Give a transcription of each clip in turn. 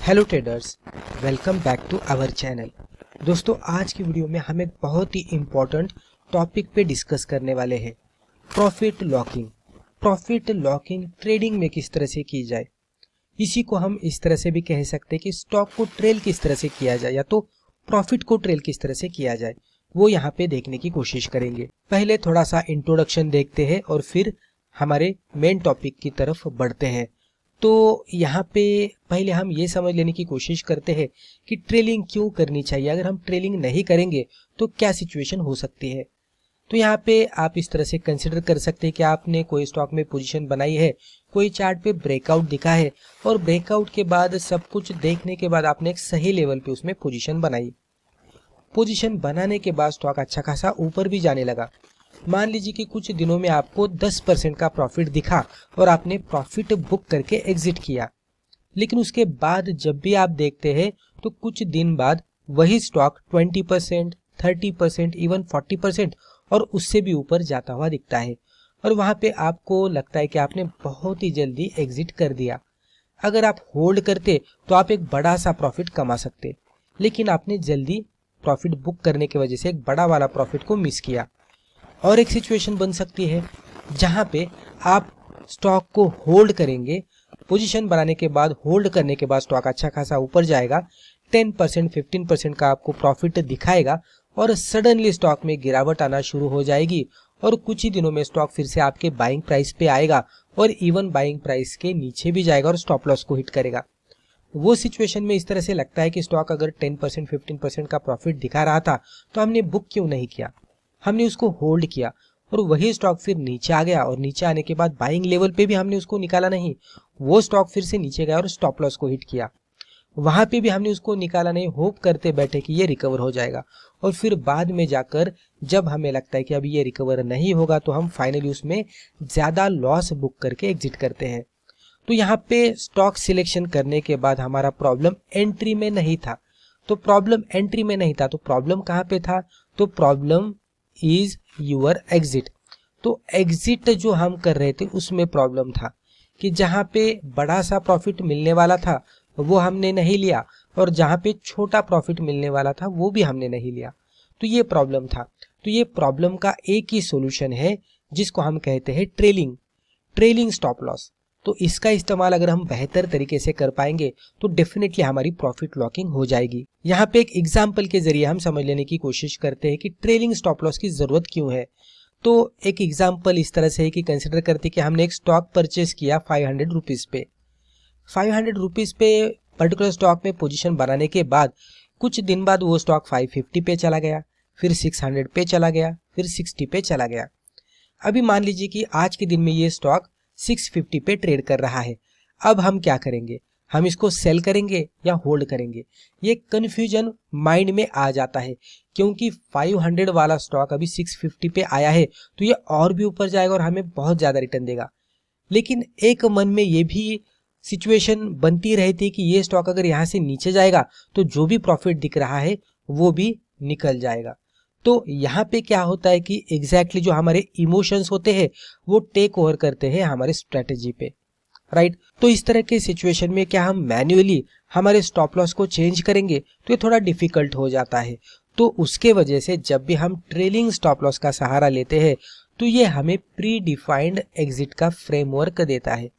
Hello traders, welcome back to our channel. दोस्तों, आज की वीडियो में हम एक बहुत ही इम्पोर्टेंट टॉपिक पे डिस्कस करने वाले हैं, profit locking. Profit locking trading में किस तरह से की जाए, इसी को हम इस तरह से भी कह सकते हैं कि स्टॉक को ट्रेल किस तरह से किया जाए या तो प्रॉफिट को ट्रेल किस तरह से किया जाए, वो यहाँ पे देखने की कोशिश करेंगे। पहले थोड़ा सा इंट्रोडक्शन देखते हैं और फिर हमारे मेन टॉपिक की तरफ बढ़ते हैं। तो यहाँ पे पहले हम ये समझ लेने की कोशिश करते हैं कि ट्रेलिंग क्यों करनी चाहिए। अगर हम ट्रेलिंग नहीं करेंगे तो क्या सिचुएशन हो सकती है। तो यहाँ पे आप इस तरह से कंसिडर कर सकते हैं कि आपने कोई स्टॉक में पोजीशन बनाई है, कोई चार्ट पे ब्रेकआउट दिखा है और ब्रेकआउट के बाद सब कुछ देखने के बाद आपने एक सही लेवल पे उसमें पोजीशन बनाई। पोजीशन बनाने के बाद स्टॉक अच्छा खासा ऊपर भी जाने लगा। मान लीजिए कि कुछ दिनों में आपको 10% का प्रॉफिट दिखा और आपने प्रॉफिट बुक करके एग्जिट किया। लेकिन उसके बाद जब भी आप देखते हैं तो कुछ दिन बाद वही स्टॉक 20%, 30%, इवन 40% और उससे भी ऊपर जाता हुआ दिखता है और वहां पे आपको लगता है कि आपने बहुत ही जल्दी एग्जिट कर दिया। अगर आप होल्ड करते तो आप एक बड़ा सा प्रॉफिट कमा सकते, लेकिन आपने जल्दी प्रॉफिट बुक करने की वजह से एक बड़ा वाला प्रॉफिट को मिस किया। और एक सिचुएशन बन सकती है जहां पे आप स्टॉक को होल्ड करेंगे, पोजीशन बनाने के बाद होल्ड करने के बाद स्टॉक अच्छा खासा ऊपर जाएगा, 10% 15% का आपको प्रॉफिट दिखाएगा और सडनली स्टॉक में गिरावट आना शुरू हो जाएगी और कुछ ही दिनों में स्टॉक फिर से आपके बाइंग प्राइस पे आएगा और इवन बाइंग प्राइस के नीचे भी जाएगा और स्टॉप लॉस को हिट करेगा। वो सिचुएशन में इस तरह से लगता है कि स्टॉक अगर 10% 15% का प्रॉफिट दिखा रहा था तो हमने बुक क्यों नहीं किया, हमने उसको होल्ड किया और वही स्टॉक फिर नीचे आ गया और नीचे आने के बाद बाइंग लेवल पे भी हमने उसको निकाला नहीं, वो स्टॉक फिर से नीचे गया और स्टॉप लॉस को हिट किया। वहां पे भी हमने उसको निकाला नहीं, होप करते बैठे कि ये रिकवर हो जाएगा और फिर बाद में जाकर जब हमें लगता है कि अभी ये रिकवर नहीं होगा तो हम फाइनली उसमें ज्यादा लॉस बुक करके एग्जिट करते हैं। तो यहाँ पे स्टॉक सिलेक्शन करने के बाद हमारा प्रॉब्लम एंट्री में नहीं था, तो प्रॉब्लम कहाँ पे था, तो प्रॉब्लम इज यूर एग्जिट। तो एग्जिट जो हम कर रहे थे उसमें प्रॉब्लम था कि जहां पे बड़ा सा प्रॉफिट मिलने वाला था वो हमने नहीं लिया और जहां पे छोटा प्रॉफिट मिलने वाला था वो भी हमने नहीं लिया। तो ये प्रॉब्लम था। तो ये प्रॉब्लम का एक ही सॉल्यूशन है जिसको हम कहते हैं ट्रेलिंग स्टॉप लॉस। तो इसका इस्तेमाल अगर हम बेहतर तरीके से कर पाएंगे तो डेफिनेटली हमारी प्रॉफिट लॉकिंग हो जाएगी। यहाँ पे एक एग्जांपल के जरिए हम समझ लेने की कोशिश करते हैं कि ट्रेलिंग स्टॉप लॉस की जरूरत क्यों है। तो एक एग्जांपल इस तरह से है कि कंसिडर करते कि हमने एक स्टॉक परचेज किया 500 रुपीज पे। 500 रुपीज पे पर्टिकुलर स्टॉक में पोजीशन बनाने के बाद कुछ दिन बाद वो स्टॉक 550 पे चला गया, फिर 600 पे चला गया, फिर 60 पे चला गया। अभी मान लीजिए कि आज के दिन में ये स्टॉक 650 पे ट्रेड कर रहा है। अब हम क्या करेंगे, हम इसको सेल करेंगे या होल्ड करेंगे, ये कंफ्यूजन माइंड में आ जाता है क्योंकि 500 वाला स्टॉक अभी 650 पे आया है तो ये और भी ऊपर जाएगा और हमें बहुत ज्यादा रिटर्न देगा। लेकिन एक मन में ये भी सिचुएशन बनती रहती है कि ये स्टॉक अगर यहाँ से नीचे जाएगा तो जो भी प्रॉफिट दिख रहा है वो भी निकल जाएगा। तो यहाँ पे क्या होता है कि एग्जैक्टली जो हमारे इमोशंस होते हैं वो टेक ओवर करते हैं हमारे स्ट्रेटेजी पे, राइट। तो इस तरह के सिचुएशन में क्या हम मैन्युअली हमारे स्टॉप लॉस को चेंज करेंगे तो ये थोड़ा डिफिकल्ट हो जाता है। तो उसके वजह से जब भी हम ट्रेलिंग स्टॉप लॉस का सहारा लेते हैं तो ये हमें प्री डिफाइंड एग्जिट का फ्रेमवर्क देता है,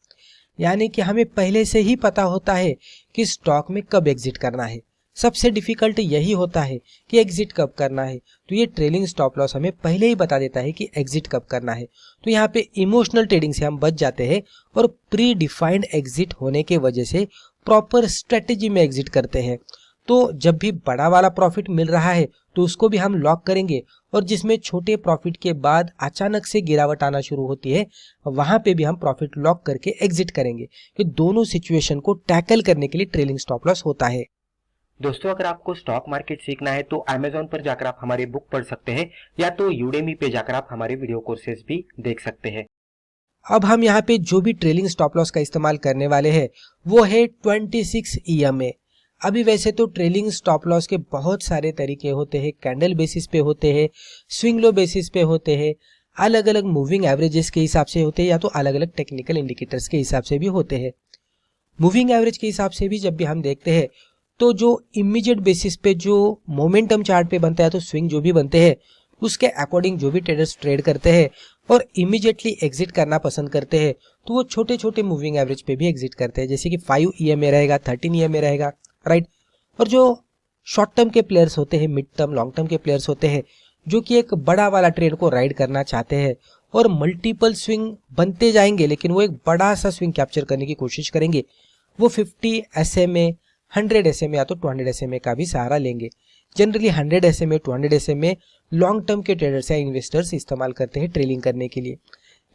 यानी कि हमें पहले से ही पता होता है कि स्टॉक में कब एग्जिट करना है। सबसे डिफिकल्ट यही होता है कि एग्जिट कब करना है, तो ये ट्रेलिंग स्टॉप लॉस हमें पहले ही बता देता है कि एग्जिट कब करना है। तो यहाँ पे इमोशनल ट्रेडिंग से हम बच जाते हैं और प्री डिफाइंड एग्जिट होने के वजह से प्रॉपर स्ट्रेटेजी में एग्जिट करते हैं। तो जब भी बड़ा वाला प्रॉफिट मिल रहा है तो उसको भी हम लॉक करेंगे और जिसमें छोटे प्रॉफिट के बाद अचानक से गिरावट आना शुरू होती है वहां पे भी हम प्रॉफिट लॉक करके एग्जिट करेंगे। कि दोनों सिचुएशन को टैकल करने के लिए ट्रेलिंग स्टॉप लॉस होता है। दोस्तों, अगर आपको स्टॉक मार्केट सीखना है तो Amazon पर जाकर आप हमारे बुक पढ़ सकते हैं या तो Udemy पे जाकर आप हमारे वीडियो कोर्सेज भी देख सकते हैं। अब हम यहाँ पे जो भी ट्रेलिंग स्टॉप लॉस का इस्तेमाल करने वाले हैं वो है 26 EMA। अभी वैसे तो ट्रेलिंग स्टॉप लॉस के बहुत सारे तरीके होते हैं, कैंडल बेसिस पे होते हैं, स्विंग लो बेसिस पे होते हैं, अलग अलग मूविंग एवरेजेस के हिसाब से होते हैं या तो अलग अलग टेक्निकल इंडिकेटर्स के हिसाब से भी होते हैं। मूविंग एवरेज के हिसाब से भी जब भी हम देखते हैं तो जो इमीडिएट बेसिस पे जो मोमेंटम चार्ट पे बनता है तो स्विंग जो भी बनते हैं उसके अकॉर्डिंग जो भी ट्रेडर्स ट्रेड करते हैं और इमीडिएटली एग्जिट करना पसंद करते हैं तो वो छोटे छोटे मूविंग एवरेज पे भी एग्जिट करते हैं, जैसे कि 5 EMA रहेगा, 13 EMA रहेगा, राइट। और जो शॉर्ट टर्म के प्लेयर्स होते हैं, मिड टर्म लॉन्ग टर्म के प्लेयर्स होते हैं जो कि एक बड़ा वाला ट्रेड को राइड करना चाहते हैं और मल्टीपल स्विंग बनते जाएंगे लेकिन वो एक बड़ा सा स्विंग कैप्चर करने की कोशिश करेंगे, वो 50 SMA, 100 SMA या तो 200 SMA का भी सहारा लेंगे। Generally 100 SMA, 200 SMA long term के ट्रेडर्स या इन्वेस्टर्स इस्तेमाल करते हैं ट्रेलिंग करने के लिए,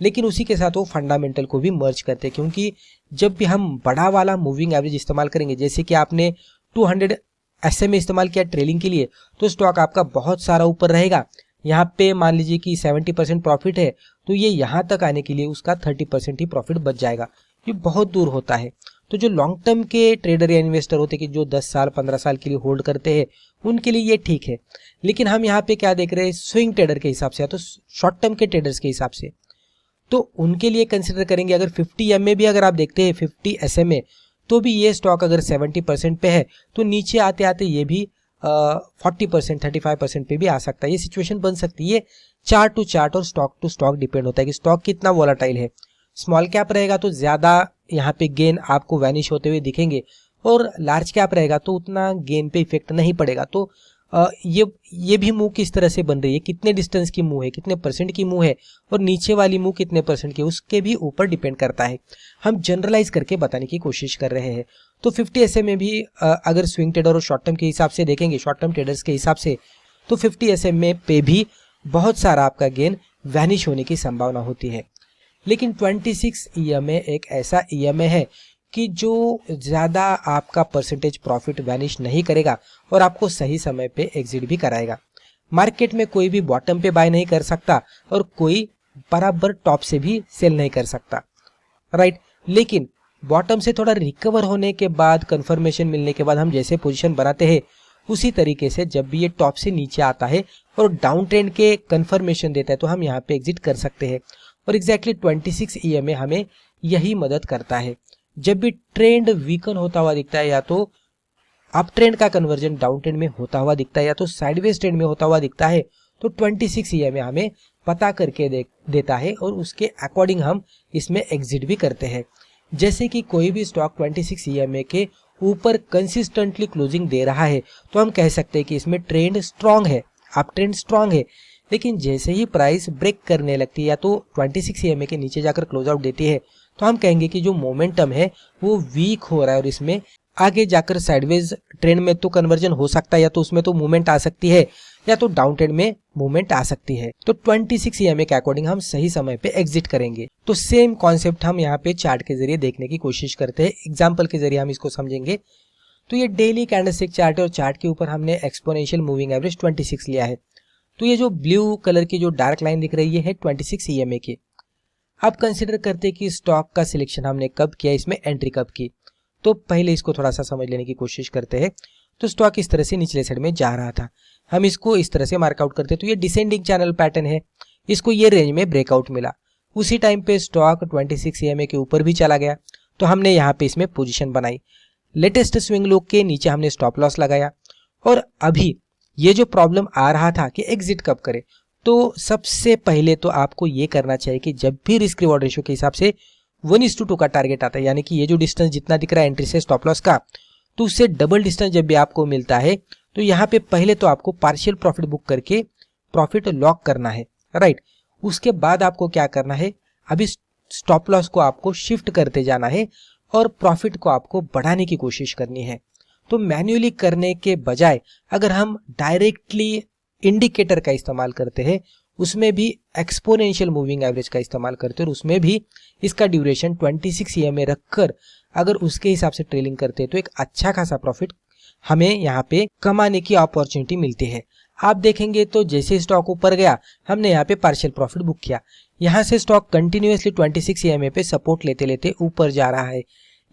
लेकिन उसी के साथ वो फंडामेंटल को भी मर्ज करते हैं, क्योंकि जब भी हम बड़ा वाला मूविंग एवरेज इस्तेमाल करेंगे, जैसे कि आपने 200 SMA इस्तेमाल किया ट्रेलिंग के लिए, तो स्टॉक आपका बहुत सारा ऊपर रहेगा। यहाँ पे मान लीजिए कि 70% प्रॉफिट है तो ये यहाँ तक आने के लिए उसका 30% ही प्रॉफिट बच जाएगा, ये बहुत दूर होता है। तो जो लॉन्ग टर्म के ट्रेडर या इन्वेस्टर होते हैं कि जो 10 साल 15 साल के लिए होल्ड करते हैं उनके लिए ये ठीक है, लेकिन हम यहाँ पे क्या देख रहे हैं, स्विंग ट्रेडर के हिसाब से या तो शॉर्ट टर्म के ट्रेडर्स के हिसाब से, तो उनके लिए कंसिडर करेंगे अगर 50 MA भी अगर आप देखते हैं 50 SMA तो भी ये स्टॉक अगर 70% पे है तो नीचे आते आते ये भी 40% 35% पे भी आ सकता है। ये सिचुएशन बन सकती है, चार्ट टू चार्ट और स्टॉक टू स्टॉक डिपेंड होता है कि स्टॉक कितना वॉलेटाइल है। स्मॉल कैप रहेगा तो ज़्यादा यहाँ पे गेन आपको वैनिश होते हुए दिखेंगे और लार्ज कैप रहेगा तो उतना गेन पे इफेक्ट नहीं पड़ेगा। तो ये भी मूव किस तरह से बन रही है, कितने डिस्टेंस की मूव है, कितने परसेंट की मूव है और नीचे वाली मूव कितने परसेंट की, उसके भी ऊपर डिपेंड करता है। हम जनरलाइज करके बताने की कोशिश कर रहे हैं। तो 50 SMA भी अगर स्विंग ट्रेडर और शॉर्ट टर्म के हिसाब से देखेंगे, शॉर्ट टर्म ट्रेडर्स के हिसाब से, तो 50 SMA पे भी बहुत सारा आपका गेन वैनिश होने की संभावना होती है। लेकिन 26 EMA एक ऐसा EMA है कि जो ज़्यादा आपका परसेंटेज प्रॉफिट वैनिश नहीं करेगा और आपको सही समय पे एग्जिट भी कराएगा। मार्केट में कोई भी बॉटम पे बाय नहीं कर सकता और कोई बराबर टॉप से भी सेल नहीं कर सकता, राइट। लेकिन बॉटम से थोड़ा रिकवर होने के बाद, कंफर्मेशन मिलने के बाद हम जैसे पोजीशन बनाते हैं उसी तरीके से जब भी ये टॉप से नीचे आता है और डाउन ट्रेंड के कंफर्मेशन देता है तो हम यहाँ पे एग्जिट कर सकते हैं। और एग्जैक्टली 26 EMA हमें यही मदद करता है। जब भी ट्रेंड वीकन होता हुआ दिखता है या तो अप ट्रेंड का कन्वर्जन डाउन ट्रेंड में होता हुआ दिखता है या तो साइडवेज ट्रेंड में होता हुआ दिखता है तो 26 EMA हमें पता करके देता है और उसके अकॉर्डिंग हम इसमें एग्जिट भी करते हैं। जैसे कि कोई भी स्टॉक 26 EMA के ऊपर कंसिस्टेंटली क्लोजिंग दे रहा है तो हम कह सकते हैं कि इसमें ट्रेंड स्ट्रांग है, अप ट्रेंड स्ट्रांग है। लेकिन जैसे ही प्राइस ब्रेक करने लगती है या तो 26 EMA के नीचे जाकर क्लोज आउट देती है तो हम कहेंगे कि जो मोमेंटम है वो वीक हो रहा है और इसमें आगे जाकर साइडवेज ट्रेंड में तो कन्वर्जन हो सकता है या तो उसमें तो मूवमेंट आ सकती है या तो डाउन ट्रेंड में मूवमेंट आ सकती है। तो 26 EMA के अकॉर्डिंग हम सही समय पे एग्जिट करेंगे। तो सेम कॉन्सेप्ट हम यहाँ पे चार्ट के जरिए देखने की कोशिश करते हैं। एग्जाम्पल के जरिए हम इसको समझेंगे। तो ये डेली कैंडलस्टिक चार्ट है और चार्ट के ऊपर हमने एक्सपोनेंशियल मूविंग एवरेज 26 लिया है। तो ये जो ब्लू कलर की जो डार्क लाइन दिख रही है 26 EMA की। अब कंसिडर करते हैं कि स्टॉक का सिलेक्शन हमने कब किया, इसमें एंट्री कब की। तो पहले इसको थोड़ा सा समझ लेने की कोशिश करते हैं। तो स्टॉक इस तरह से निचले साइड में जा रहा था, हम इसको इस तरह से मार्कआउट करते हैं। तो ये डिसेंडिंग चैनल पैटर्न है, इसको ये रेंज में ब्रेकआउट मिला। उसी टाइम पे स्टॉक 26 EMA के ऊपर भी चला गया तो हमने यहाँ पे इसमें पोजीशन बनाई। लेटेस्ट स्विंग लो के नीचे हमने स्टॉप लॉस लगाया। और अभी ये जो प्रॉब्लम आ रहा था कि एग्जिट कब करें, तो सबसे पहले तो आपको ये करना चाहिए कि जब भी रिस्क रिवॉर्ड रेशियो के हिसाब से 1:2 का टारगेट आता है, यानी कि ये जो डिस्टेंस जितना दिख रहा है एंट्री से स्टॉप लॉस का, तो उससे डबल डिस्टेंस जब भी आपको मिलता है तो यहाँ पे पहले तो आपको पार्शियल प्रॉफिट बुक करके प्रॉफिट लॉक करना है, राइट। उसके बाद आपको क्या करना है, अभी स्टॉप लॉस को आपको शिफ्ट करते जाना है और प्रॉफिट को आपको बढ़ाने की कोशिश करनी है। तो मैन्युअली करने के बजाय अगर हम डायरेक्टली इंडिकेटर का इस्तेमाल करते हैं, उसमें भी एक्सपोनेंशियल मूविंग एवरेज का इस्तेमाल करते हैं और उसमें भी इसका ड्यूरेशन 26 EMA रखकर अगर उसके हिसाब से ट्रेलिंग करते हैं तो एक अच्छा खासा प्रॉफिट हमें यहाँ पे कमाने की अपॉर्चुनिटी मिलती है। आप देखेंगे तो जैसे स्टॉक ऊपर गया हमने यहाँ पे पार्शियल प्रॉफिट बुक किया, यहाँ से स्टॉक कंटिन्यूअसली 26 EMA पे सपोर्ट लेते लेते ऊपर जा रहा है,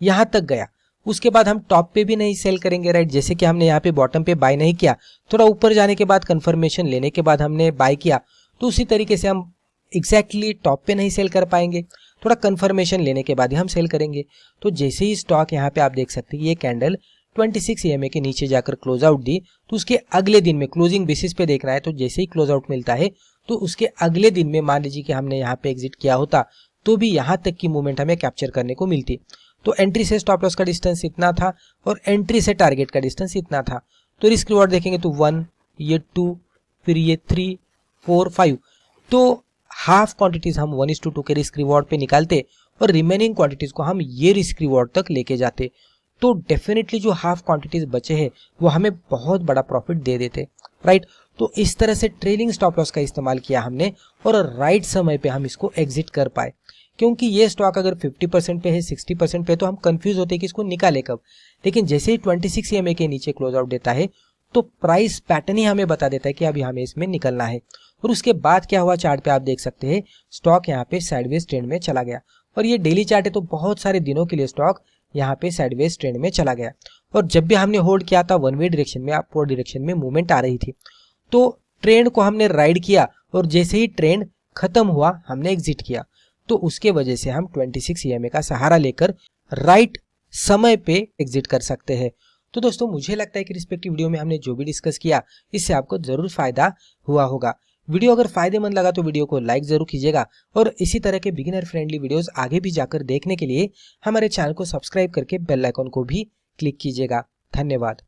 यहाँ तक गया। उसके बाद हम टॉप पे भी नहीं सेल करेंगे, राइट। जैसे कि हमने यहाँ पे बॉटम पे बाय नहीं किया, थोड़ा ऊपर जाने के बाद कंफर्मेशन लेने के बाद हमने बाय किया, तो उसी तरीके से हम एग्जैक्टली टॉप पे नहीं सेल कर पाएंगे। थोड़ा कंफर्मेशन लेने के बाद ही हम सेल करेंगे। तो जैसे ही स्टॉक यहाँ पे आप देख सकते हैं ये कैंडल 26 EMA के नीचे जाकर क्लोज आउट दी, तो उसके अगले दिन में क्लोजिंग बेसिस पे देख रहा है, तो जैसे ही क्लोज आउट मिलता है तो उसके अगले दिन में मान लीजिए कि हमने यहाँ पे एग्जिट किया होता तो भी यहाँ तक की मूवमेंट हमें कैप्चर करने को मिलती। तो एंट्री से स्टॉप लॉस का डिस्टेंस इतना था और एंट्री से टारगेट का डिस्टेंस इतना था। तो रिस्क रिवॉर्ड देखेंगे तो 1, ये 2, फिर ये 3, 4, 5, तो हाफ क्वांटिटीज हम 1:2 के रिस्क रिवॉर्ड पे निकालते और रिमेनिंग क्वांटिटीज को हम ये रिस्क रिवॉर्ड तक लेके जाते। तो डेफिनेटली जो हाफ क्वांटिटीज बचे हैं वो हमें बहुत बड़ा प्रॉफिट दे देते, राइट। तो इस तरह से ट्रेलिंग स्टॉप लॉस का इस्तेमाल किया हमने और राइट समय पे हम इसको एग्जिट कर पाए। क्योंकि ये स्टॉक अगर 50% पे है, 60% पे, तो हम कंफ्यूज होते हैं कि इसको निकाले कब। लेकिन जैसे ही 26 EMA के नीचे क्लोज आउट देता है तो प्राइस पैटर्न ही हमें बता देता है कि अभी हमें इसमें निकलना है। और उसके बाद क्या हुआ, चार्ट पे आप देख सकते हैं स्टॉक यहाँ पे साइडवेज ट्रेंड में चला गया। और ये डेली चार्ट है तो बहुत सारे दिनों के लिए स्टॉक यहाँ पे साइडवेज ट्रेंड में चला गया। और जब भी हमने होल्ड किया था वन वे डायरेक्शन में, अपवर्ड डायरेक्शन में मूवमेंट आ रही थी, तो ट्रेंड को हमने राइड किया और जैसे ही ट्रेंड खत्म हुआ हमने एग्जिट किया। तो उसके वजह से हम 26 EMA का सहारा लेकर राइट समय पे एग्जिट कर सकते हैं। तो दोस्तों मुझे लगता है कि रिस्पेक्टिव वीडियो में हमने जो भी डिस्कस किया इससे आपको जरूर फायदा हुआ होगा। वीडियो अगर फायदेमंद लगा तो वीडियो को लाइक जरूर कीजिएगा और इसी तरह के बिगिनर फ्रेंडली वीडियोस आगे भी जाकर देखने के लिए हमारे चैनल को सब्सक्राइब करके बेल आइकन को भी क्लिक कीजिएगा। धन्यवाद।